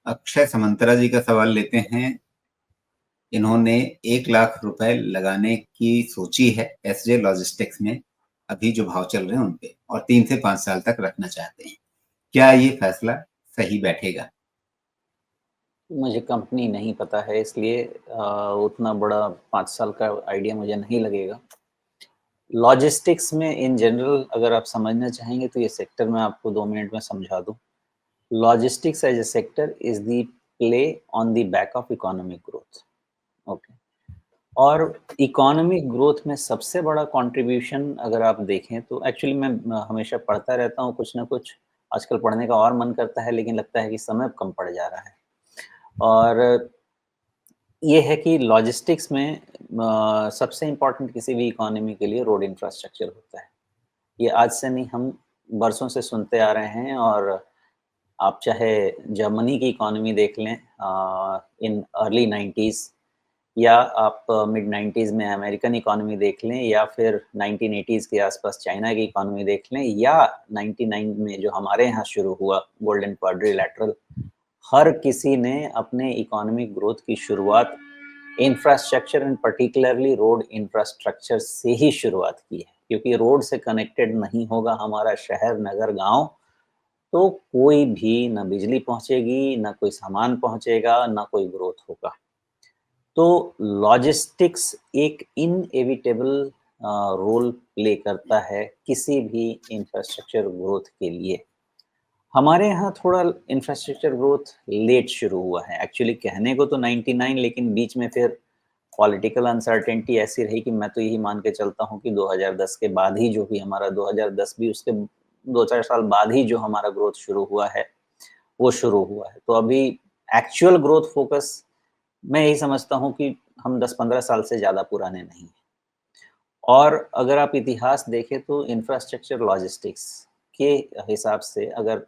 अक्षय समंतरा जी का सवाल लेते हैं। इन्होंने 1 लाख रुपए लगाने की सोची है एसजे लॉजिस्टिक्स में, अभी जो भाव चल रहे हैं उन पे, और 3 से 5 साल तक रखना चाहते हैं। क्या ये फैसला सही बैठेगा? मुझे कंपनी नहीं पता है, इसलिए उतना बड़ा 5 साल का आइडिया मुझे नहीं लगेगा। लॉजिस्टिक्स में इन जनरल अगर आप समझना चाहेंगे तो ये सेक्टर मैं आपको 2 मिनट में समझा दूँ। Logistics as a sector is the play on the back of economic growth. Okay. और इकोनॉमिक ग्रोथ में सबसे बड़ा कंट्रीब्यूशन अगर आप देखें तो एक्चुअली मैं हमेशा पढ़ता रहता हूँ कुछ ना कुछ। आजकल पढ़ने का और मन करता है, लेकिन लगता है कि समय कम पड़ जा रहा है। और ये है कि लॉजिस्टिक्स में सबसे इम्पोर्टेंट किसी भी इकोनॉमी के लिए रोड इंफ्रास्ट्रक्चर होता है। ये आज से नहीं, हम बरसों से सुनते आ रहे हैं। और आप चाहे जर्मनी की इकोनॉमी देख लें इन अर्ली 90s, या आप मिड 90s में अमेरिकन इकोनॉमी देख लें, या फिर 1980s के आसपास चाइना की इकोनॉमी देख लें, या 99 में जो हमारे यहाँ शुरू हुआ गोल्डन क्वाड्रिलैटरल। हर किसी ने अपने इकोनॉमिक ग्रोथ की शुरुआत infrastructure and particularly road infrastructure से ही शुरुआत की है, क्योंकि रोड से कनेक्टेड नहीं होगा हमारा शहर, नगर, गांव, तो कोई भी ना बिजली पहुंचेगी, ना कोई सामान पहुंचेगा, ना कोई ग्रोथ होगा। तो लॉजिस्टिक्स एक इनएविटेबल रोल प्ले करता है किसी भी इंफ्रास्ट्रक्चर ग्रोथ के लिए। हमारे यहाँ थोड़ा इंफ्रास्ट्रक्चर ग्रोथ लेट शुरू हुआ है। एक्चुअली कहने को तो 99, लेकिन बीच में फिर पॉलिटिकल अनसर्टेनिटी ऐसी रही कि मैं तो यही मान के चलता हूँ कि 2010 के बाद ही जो भी हमारा 2010 भी उसके 2-4 साल बाद ही जो हमारा ग्रोथ शुरू हुआ है, वो शुरू हुआ है। तो अभी एक्चुअल ग्रोथ फोकस मैं यही समझता हूँ कि हम 10-15 साल से ज़्यादा पुराने नहीं हैं। और अगर आप इतिहास देखें तो इंफ्रास्ट्रक्चर लॉजिस्टिक्स के हिसाब से अगर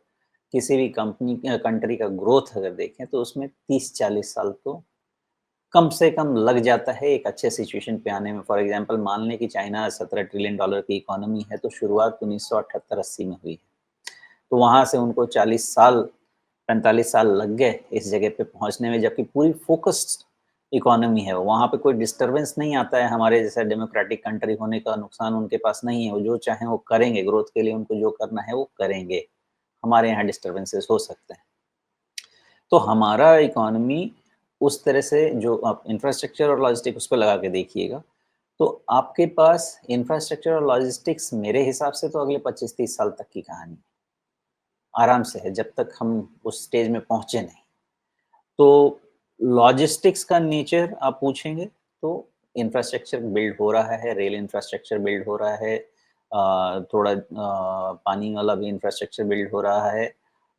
किसी भी कंट्री का ग्रोथ अगर देखें तो उसमें 30-40 साल तो कम से कम लग जाता है एक अच्छे सिचुएशन पे आने में। फॉर एग्जांपल मान लें कि चाइना $17 ट्रिलियन की इकोनॉमी है, तो शुरुआत 1978-80 में हुई है। तो वहाँ से उनको 40 साल, 45 साल लग गए इस जगह पे पहुँचने में, जबकि पूरी फ़ोकस्ड इकोनॉमी है। वहाँ पे कोई डिस्टर्बेंस नहीं आता है, हमारे जैसा डेमोक्रेटिक कंट्री होने का नुकसान उनके पास नहीं है। वो जो चाहें वो करेंगे, ग्रोथ के लिए उनको जो करना है वो करेंगे। हमारे यहाँ डिस्टर्बेंसेस हो सकते हैं। तो हमारा इकोनॉमी उस तरह से जो आप इंफ्रास्ट्रक्चर और लॉजिस्टिक उस पे लगा के देखिएगा, तो आपके पास इंफ्रास्ट्रक्चर और लॉजिस्टिक्स मेरे हिसाब से तो अगले 25-30 साल तक की कहानी है। आराम से है, जब तक हम उस स्टेज में पहुँचे नहीं। तो लॉजिस्टिक्स का नेचर आप पूछेंगे तो इंफ्रास्ट्रक्चर बिल्ड हो रहा है, रेल इंफ्रास्ट्रक्चर बिल्ड हो रहा है, थोड़ा पानी वाला भी इंफ्रास्ट्रक्चर बिल्ड हो रहा है,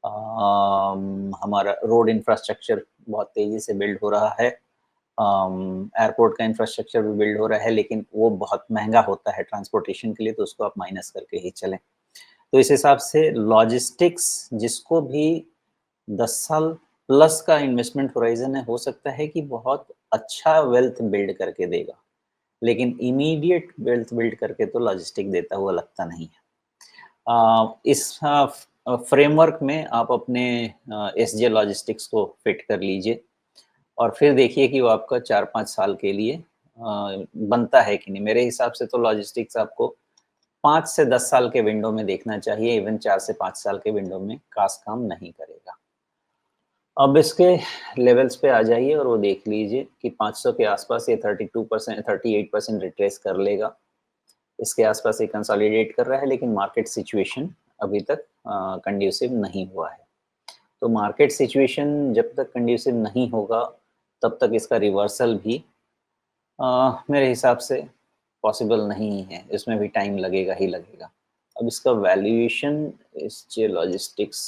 हमारा रोड इंफ्रास्ट्रक्चर बहुत तेज़ी से बिल्ड हो रहा है, एयरपोर्ट का इंफ्रास्ट्रक्चर भी बिल्ड हो रहा है, लेकिन वो बहुत महँगा होता है ट्रांसपोर्टेशन के लिए, तो उसको आप माइनस करके ही चलें। तो इस हिसाब से लॉजिस्टिक्स जिसको भी 10 साल प्लस का इन्वेस्टमेंट होराइज़न है, हो सकता है कि बहुत अच्छा वेल्थ बिल्ड करके देगा, लेकिन इमीडिएट वेल्थ बिल्ड करके तो लॉजिस्टिक देता हुआ लगता नहीं है। इस फ्रेमवर्क में आप अपने एसजे लॉजिस्टिक्स को फिट कर लीजिए और फिर देखिए कि वो आपका 4-5 साल के लिए बनता है कि नहीं। मेरे हिसाब से तो लॉजिस्टिक्स आपको 5 से 10 साल के विंडो में देखना चाहिए, इवन 4 से 5 साल के विंडो में खास काम नहीं करेगा। अब इसके लेवल्स पे आ जाइए और वो देख लीजिए कि 500 के आसपास ये 32%, 38% रिट्रेस कर लेगा। इसके आसपास ये कंसोलिडेट कर रहा है, लेकिन मार्केट सिचुएशन अभी तक कंड्यूसिव नहीं हुआ है। तो मार्केट सिचुएशन जब तक कंड्यूसिव नहीं होगा, तब तक इसका रिवर्सल भी मेरे हिसाब से पॉसिबल नहीं है। इसमें भी टाइम लगेगा ही लगेगा। अब इसका valuation SJ logistics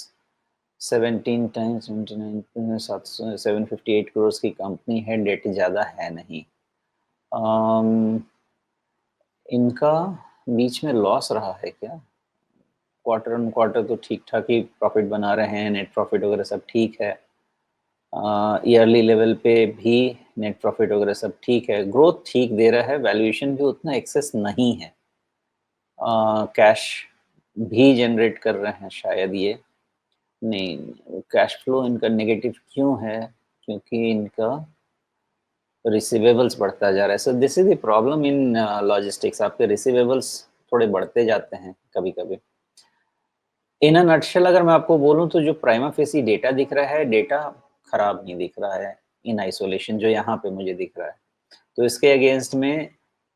17 times 79 700 758 crore की कंपनी है, डेट ज़्यादा है नहीं। इनका बीच में लॉस रहा है क्या? क्वार्टर ऑन क्वार्टर तो ठीक ठाक ही प्रॉफिट बना रहे हैं, नेट प्रॉफिट वगैरह सब ठीक है। ईयरली लेवल पे भी नेट प्रॉफिट वगैरह सब ठीक है, ग्रोथ ठीक दे रहा है, वैल्यूएशन भी उतना एक्सेस नहीं है। कैश भी जनरेट कर रहे हैं शायद ये, नहीं, कैश फ्लो इनका नेगेटिव क्यों है? क्योंकि इनका रिसीवेबल्स बढ़ता जा रहा है। So this is the problem in logistics, आपके रिसीवेबल्स थोड़े बढ़ते जाते हैं कभी-कभी। इन अ नटशेल अगर मैं आपको बोलूँ तो जो प्राइमा फेसी डेटा दिख रहा है, डेटा खराब नहीं दिख रहा है इन आइसोलेशन जो यहाँ पे मुझे दिख रहा है। तो इसके अगेंस्ट में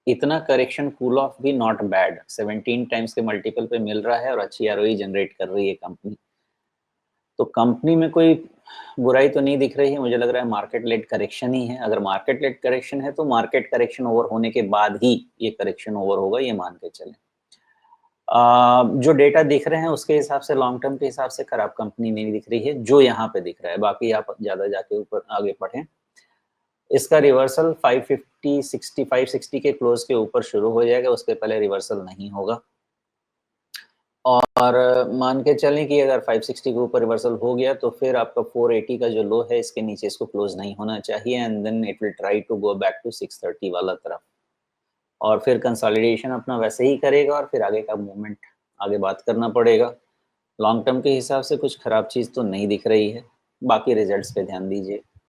इतना करेक्शन कूल ऑफ भी नॉट बैड, 17 टाइम्स के मल्टीपल पे मिल रहा है और अच्छी आरओई जनरेट कर रही है कंपनी। तो कंपनी में कोई बुराई तो नहीं दिख रही है, मुझे लग रहा है मार्केट लेड करेक्शन ही है। अगर मार्केट लेड करेक्शन है तो मार्केट करेक्शन ओवर होने के बाद ही ये करेक्शन ओवर होगा, ये मान के चलें। जो डेटा दिख रहे हैं उसके हिसाब से लॉन्ग टर्म के हिसाब से खराब कंपनी नहीं दिख रही है, जो यहाँ पे दिख रहा है। बाकी आप ज़्यादा जाके ऊपर आगे पढ़ें। इसका रिवर्सल 550, 60, 560 के क्लोज के ऊपर शुरू हो जाएगा, उसके पहले रिवर्सल नहीं होगा। और मान के चलें कि अगर 560 के ऊपर रिवर्सल हो गया तो फिर आपका 480 का जो लो है इसके नीचे इसको क्लोज नहीं होना चाहिए and then it will try to go back to 630 वाला तरफ, और फिर कंसोलिडेशन अपना वैसे ही करेगा और फिर आगे का मूवमेंट आगे बात करना पड़ेगा। लॉन्ग टर्म के हिसाब से कुछ खराब चीज़ तो नहीं दिख रही है, बाकी रिजल्ट्स पे ध्यान दीजिए।